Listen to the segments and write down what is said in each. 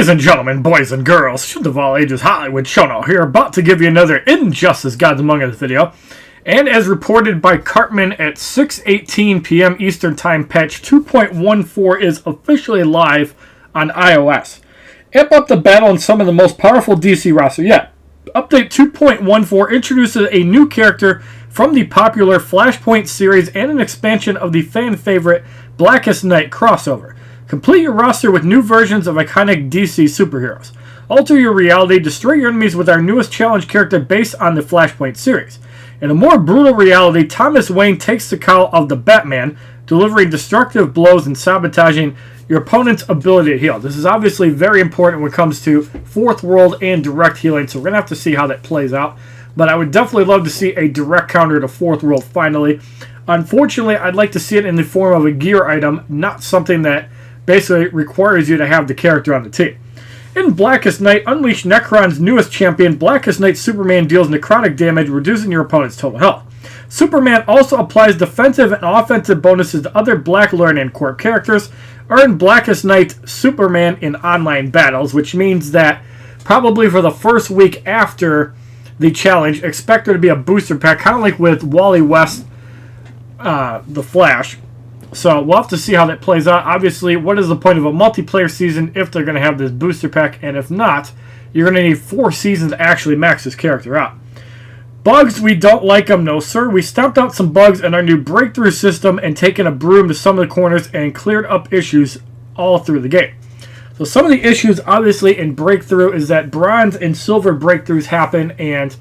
Ladies and gentlemen, boys and girls, shit of all ages, HollywoodShono here, about to give you another Injustice Gods Among Us video. And as reported by Cartman at 6:18 p.m. Eastern Time, patch 2.14 is officially live on iOS. Amp up the battle in some of the most powerful DC roster yet. Update 2.14 introduces a new character from the popular Flashpoint series and an expansion of the fan favorite Blackest Night crossover. Complete your roster with new versions of iconic DC superheroes. Alter your reality, destroy your enemies with our newest challenge character based on the Flashpoint series. In a more brutal reality, Thomas Wayne takes the cowl of the Batman, delivering destructive blows and sabotaging your opponent's ability to heal. This is obviously very important when it comes to Fourth World and direct healing, so we're going to have to see how that plays out. But I would definitely love to see a direct counter to Fourth World finally. Unfortunately, I'd like to see it in the form of a gear item, not something that basically requires you to have the character on the team. In Blackest Night, unleash Necron's newest champion. Blackest Night Superman deals necrotic damage, reducing your opponent's total health. Superman also applies defensive and offensive bonuses to other Black Lord and Corp characters. Earn Blackest Night Superman in online battles, which means that probably for the first week after the challenge, expect there to be a booster pack, kind of like with Wally West, the Flash. So we'll have to see how that plays out. Obviously, what is the point of a multiplayer season if they're going to have this booster pack? And if not, you're going to need 4 seasons to actually max this character out. Bugs, we don't like them, no sir. We stomped out some bugs in our new breakthrough system and taken a broom to some of the corners and cleared up issues all through the game. So some of the issues, obviously, in breakthrough is that bronze and silver breakthroughs happen. And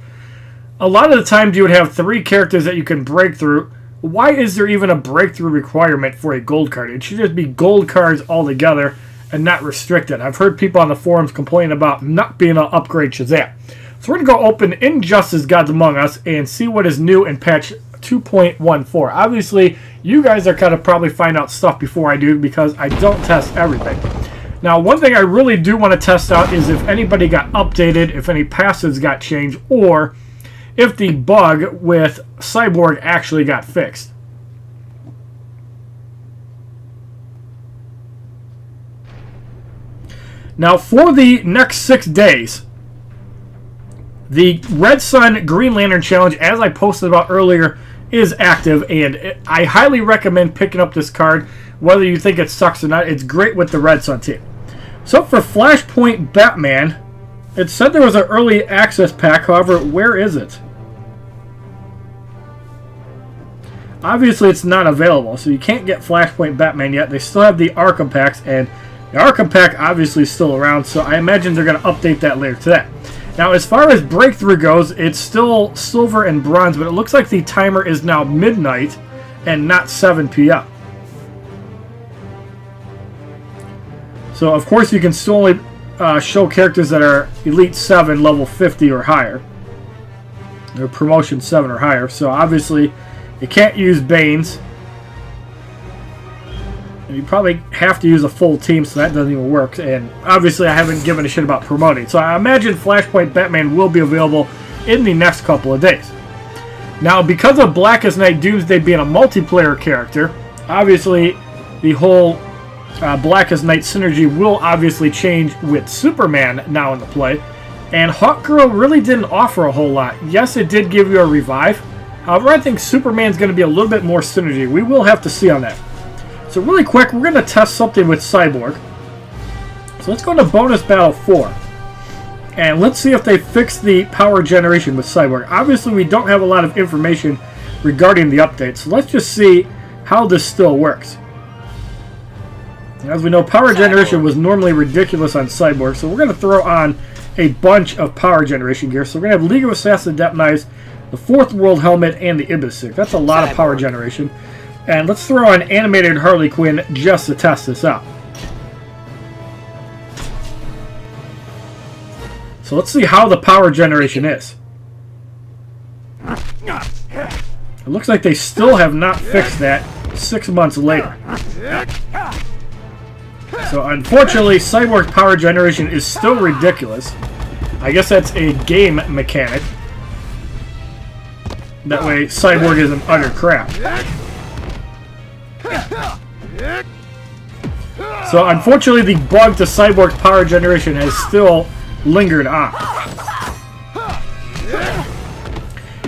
a lot of the times you would have 3 characters that you can break through. Why is there even a breakthrough requirement for a gold card? It should just be gold cards altogether and not restricted. I've heard people on the forums complain about not being able to upgrade Shazam. So we're going to go open Injustice Gods Among Us and see what is new in patch 2.14. Obviously, you guys are going to probably find out stuff before I do because I don't test everything. Now, one thing I really do want to test out is if anybody got updated, if any passives got changed, or if the bug with Cyborg actually got fixed. Now, for the next 6 days, the Red Sun Green Lantern Challenge, as I posted about earlier, is active, and I highly recommend picking up this card, whether you think it sucks or not. It's great with the Red Sun team. So for Flashpoint Batman, it said there was an early access pack. However, where is it? Obviously, it's not available, so you can't get Flashpoint Batman yet. They still have the Arkham Packs, and the Arkham Pack obviously is still around, so I imagine they're going to update that later today. Now, as far as Breakthrough goes, it's still silver and bronze, but it looks like the timer is now midnight and not 7 p.m. So, of course, you can still only show characters that are Elite 7, level 50 or higher. Or Promotion 7 or higher. So, obviously, you can't use Banes. And you probably have to use a full team, so that doesn't even work. And, obviously, I haven't given a shit about promoting. So, I imagine Flashpoint Batman will be available in the next couple of days. Now, because of Blackest Night Doomsday being a multiplayer character, obviously, the whole Blackest Night synergy will obviously change with Superman now in the play. And Hawkgirl really didn't offer a whole lot. Yes, it did give you a revive. However, I think Superman's going to be a little bit more synergy. We will have to see on that. So really quick, we're going to test something with Cyborg. So let's go to Bonus Battle 4. And let's see if they fix the power generation with Cyborg. Obviously, we don't have a lot of information regarding the update. So let's just see how this still works. As we know, power generation was normally ridiculous on Cyborg, so we're going to throw on a bunch of power generation gear. So we're going to have League of Assassins Adept Knives, the Fourth World Helmet, and the Ibis Stick. That's a lot of power generation. And let's throw on Animated Harley Quinn just to test this out. So let's see how the power generation is. It looks like they still have not fixed that 6 months later. So unfortunately, Cyborg's power generation is still ridiculous. I guess that's a game mechanic. That way, Cyborg isn't utter crap. So unfortunately, the bug to Cyborg's power generation has still lingered on.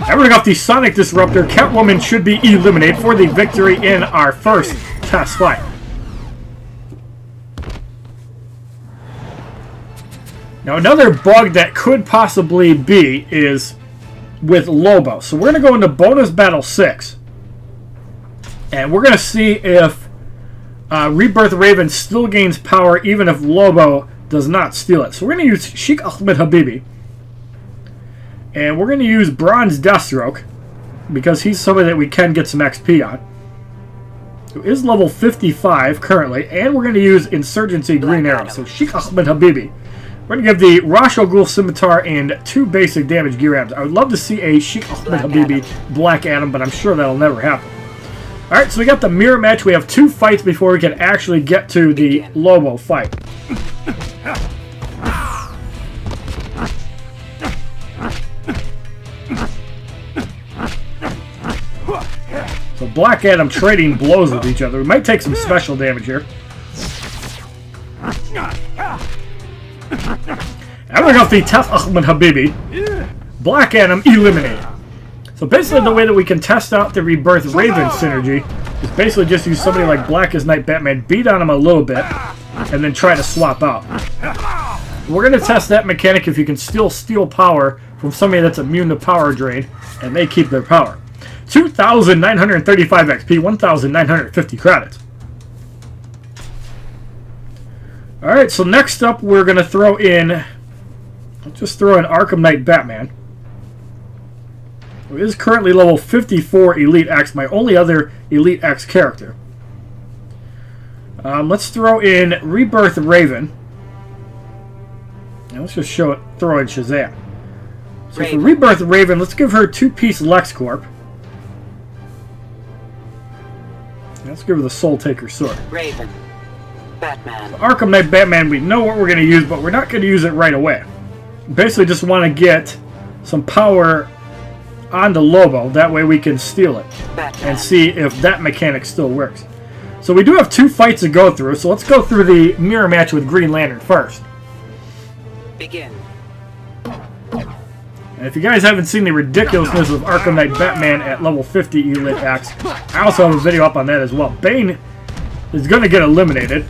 Everything off the Sonic Disruptor, Catwoman should be eliminated for the victory in our first test fight. Now another bug that could possibly be is with Lobo. So we're going to go into Bonus Battle 6. And we're going to see if Rebirth Raven still gains power even if Lobo does not steal it. So we're going to use Sheikh Ahmed Habibi. And we're going to use Bronze Deathstroke because he's somebody that we can get some XP on. Who is level 55 currently. And we're going to use Insurgency Green Arrow. So Sheikh Ahmed Habibi. We're going to give the Rosh al Ghul Scimitar and 2 basic damage gear abs. I would love to see a Sheikh Ahmed Habibi Black Adam, but I'm sure that'll never happen. Alright, so we got the mirror match. We have 2 fights before we can actually get to the Lobo fight. So Black Adam trading blows with each other. We might take some special damage here. And we're off the Tef Ahmed Habibi. Black Adam eliminated. So basically the way that we can test out the Rebirth Raven synergy is basically just use somebody like Blackest Night Batman, beat on him a little bit, and then try to swap out. We're going to test that mechanic if you can still steal power from somebody that's immune to power drain, and they keep their power. 2,935 XP, 1,950 credits. Alright, so next up we're going to throw in... Let's just throw in Arkham Knight Batman. It is currently level 54 Elite X, my only other Elite X character. Let's throw in Rebirth Raven. And let's just throw in Shazam. So for Rebirth Raven, let's give her 2-piece LexCorp. Let's give her the Soul Taker Sword. Raven. Batman. So Arkham Knight Batman, we know what we're going to use, but we're not going to use it right away. Basically just want to get some power onto Lobo, that way we can steal it Batman. and see if that mechanic still works. So we do have 2 fights to go through, so let's go through the mirror match with Green Lantern first. Begin. And if you guys haven't seen the ridiculousness of Arkham Knight Batman at level 50 Elite X, I also have a video up on that as well. Bane is going to get eliminated,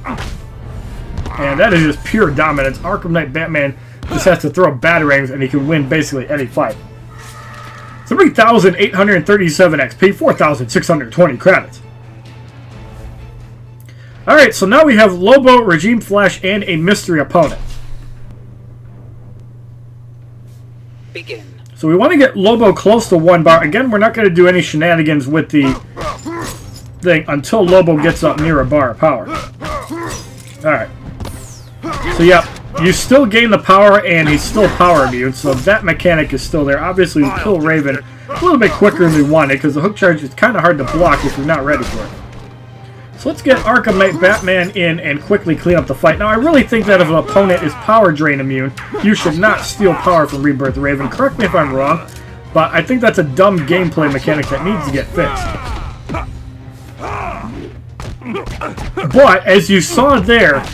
and that is just pure dominance. Arkham Knight Batman just has to throw batarangs and he can win basically any fight. 3,837 XP, 4,620 credits. Alright, so now we have Lobo, Regime Flash, and a mystery opponent. Begin. So we want to get Lobo close to 1 bar. Again, we're not going to do any shenanigans with the thing until Lobo gets up near a bar of power. Alright. So yep, you still gain the power and he's still power immune, so that mechanic is still there. Obviously we kill Raven a little bit quicker than we wanted because the hook charge is kind of hard to block if you're not ready for it. So let's get Arkham Knight Batman in and quickly clean up the fight. Now I really think that if an opponent is power drain immune, you should not steal power from Rebirth Raven. Correct me if I'm wrong, but I think that's a dumb gameplay mechanic that needs to get fixed. But as you saw there,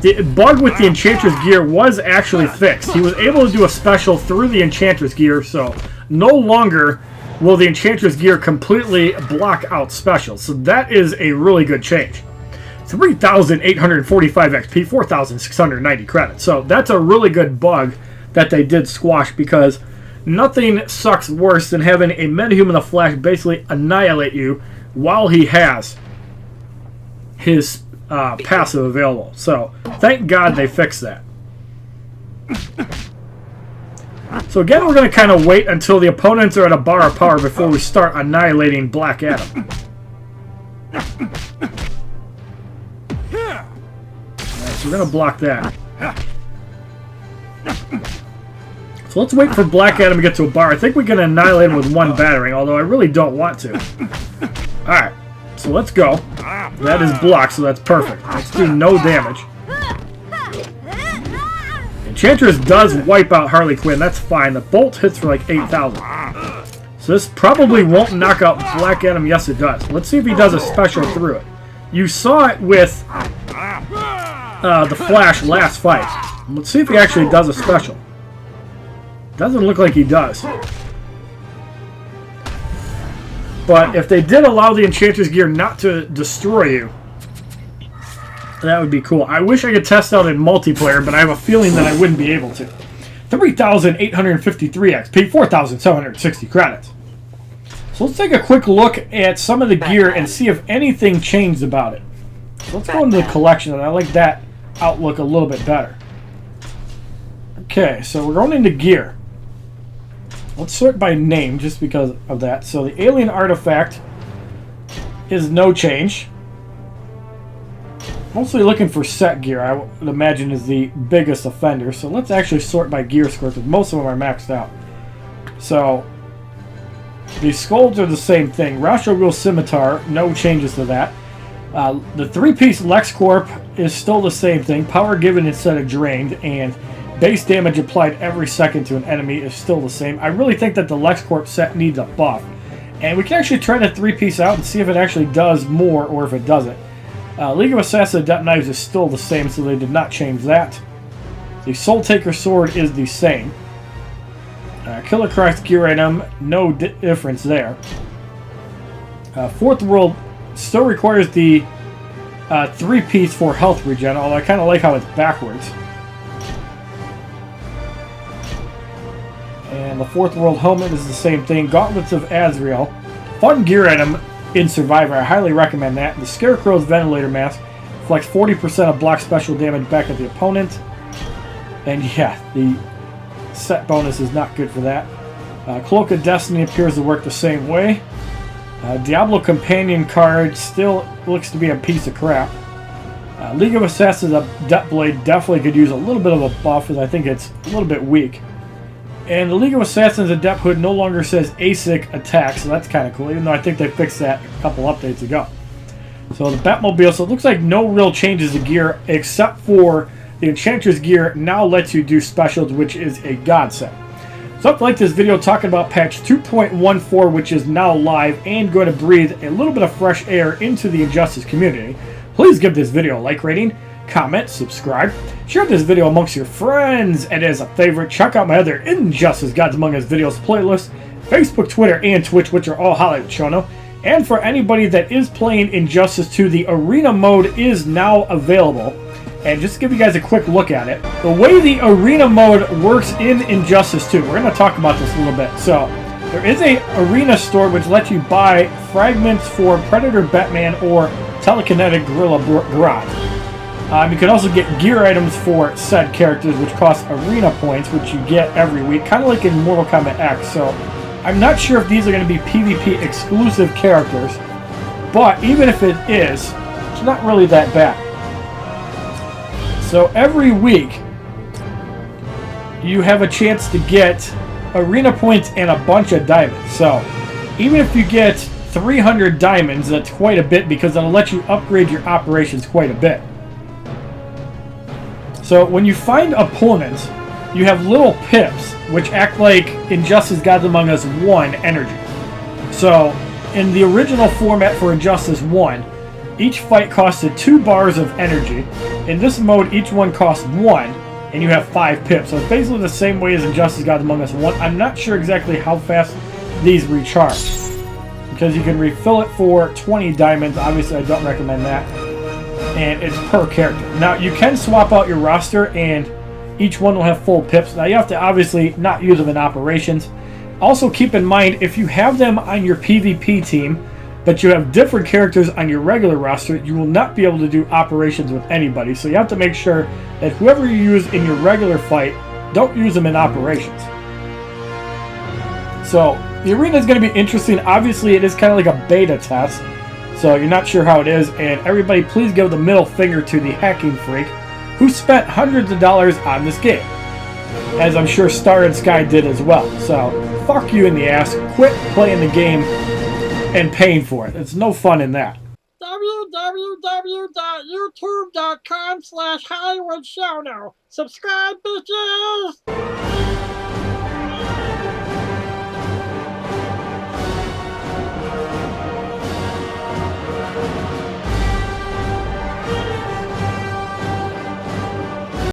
the bug with the Enchantress gear was actually fixed. He was able to do a special through the Enchantress gear, so no longer will the Enchantress gear completely block out specials. So that is a really good change. 3,845 XP, 4,690 credits. So that's a really good bug that they did squash because nothing sucks worse than having a metahuman of Flash basically annihilate you while he has his passive available. So thank God they fixed that. So again, we're going to kind of wait until the opponents are at a bar of power before we start annihilating Black Adam. Alright, so we're going to block that. So let's wait for Black Adam to get to a bar. I think we can annihilate him with 1 battering, although I really don't want to. Alright, so let's go. That is blocked, so that's perfect. Let's do no damage. Enchantress does wipe out Harley Quinn. That's fine. The bolt hits for like 8,000. So this probably won't knock out Black Adam. Yes, it does. Let's see if he does a special through it. You saw it with the Flash last fight. Let's see if he actually does a special. Doesn't look like he does. But if they did allow the Enchantress gear not to destroy you, that would be cool. I wish I could test out in multiplayer, but I have a feeling that I wouldn't be able to. 3,853 XP, 4,760 credits. So let's take a quick look at some of the gear and see if anything changed about it. So let's go into the collection, and I like that outlook a little bit better. Okay, so we're going into gear. Let's sort by name just because of that. So the alien artifact is no change. Mostly looking for set gear, I would imagine, is the biggest offender. So let's actually sort by gear score, because most of them are maxed out. So the skulls are the same thing. Rasho Wheel Scimitar, no changes to that. The 3-piece LexCorp is still the same thing. Power given instead of drained, and base damage applied every second to an enemy is still the same. I really think that the LexCorp set needs a buff. And we can actually try the 3-piece out and see if it actually does more or if it doesn't. League of Assassins Adept Knives is still the same, so they did not change that. The Soul Taker Sword is the same. Killer Croc's gear item, no difference there. Fourth World still requires the 3-piece for health regen, although I kind of like how it's backwards. And the Fourth World helmet is the same thing. Gauntlets of Azrael. Fun gear item in Survivor. I highly recommend that. The Scarecrow's Ventilator Mask reflects 40% of block special damage back at the opponent. And yeah, the set bonus is not good for that. Cloak of Destiny appears to work the same way. Diablo Companion card still looks to be a piece of crap. League of Assassins Adept Blade definitely could use a little bit of a buff, as I think it's a little bit weak. And the League of Assassins Adept Hood no longer says ASIC attack, so that's kind of cool, even though I think they fixed that a couple updates ago. So the Batmobile, so it looks like no real changes to gear, except for the Enchantress gear now lets you do specials, which is a godsend. So if you like this video talking about patch 2.14, which is now live and going to breathe a little bit of fresh air into the Injustice community, please give this video a like rating, comment, subscribe, share this video amongst your friends, and as a favorite, check out my other Injustice Gods Among Us videos playlist, Facebook, Twitter, and Twitch, which are all HollywoodShono. And for anybody that is playing Injustice 2, the Arena mode is now available. And just to give you guys a quick look at it, the way the Arena mode works in Injustice 2, we're going to talk about this a little bit. So there is a Arena store which lets you buy fragments for Predator Batman or Telekinetic Gorilla Garage. You can also get gear items for said characters, which cost arena points, which you get every week, kind of like in Mortal Kombat X. So I'm not sure if these are going to be PvP exclusive characters, but even if it is, it's not really that bad. So every week, you have a chance to get arena points and a bunch of diamonds. So even if you get 300 diamonds, that's quite a bit, because it'll let you upgrade your operations quite a bit. So when you find opponents, you have little pips, which act like Injustice Gods Among Us 1 energy. So in the original format for Injustice 1, each fight costed 2 bars of energy. In this mode, each one costs 1, and you have 5 pips. So it's basically the same way as Injustice Gods Among Us 1. I'm not sure exactly how fast these recharge, because you can refill it for 20 diamonds. Obviously, I don't recommend that. And it's per character. Now, you can swap out your roster, and each one will have full pips. Now, you have to obviously not use them in operations. Also, keep in mind, if you have them on your PvP team, but you have different characters on your regular roster, you will not be able to do operations with anybody. So you have to make sure that whoever you use in your regular fight, don't use them in operations. So the arena is going to be interesting. Obviously, it is kind of like a beta test, so you're not sure how it is. And everybody, please give the middle finger to the hacking freak who spent hundreds of dollars on this game, as I'm sure Star and Sky did as well. So fuck you in the ass. Quit playing the game and paying for it. It's no fun in that. www.youtube.com/HollywoodShono. Subscribe, bitches!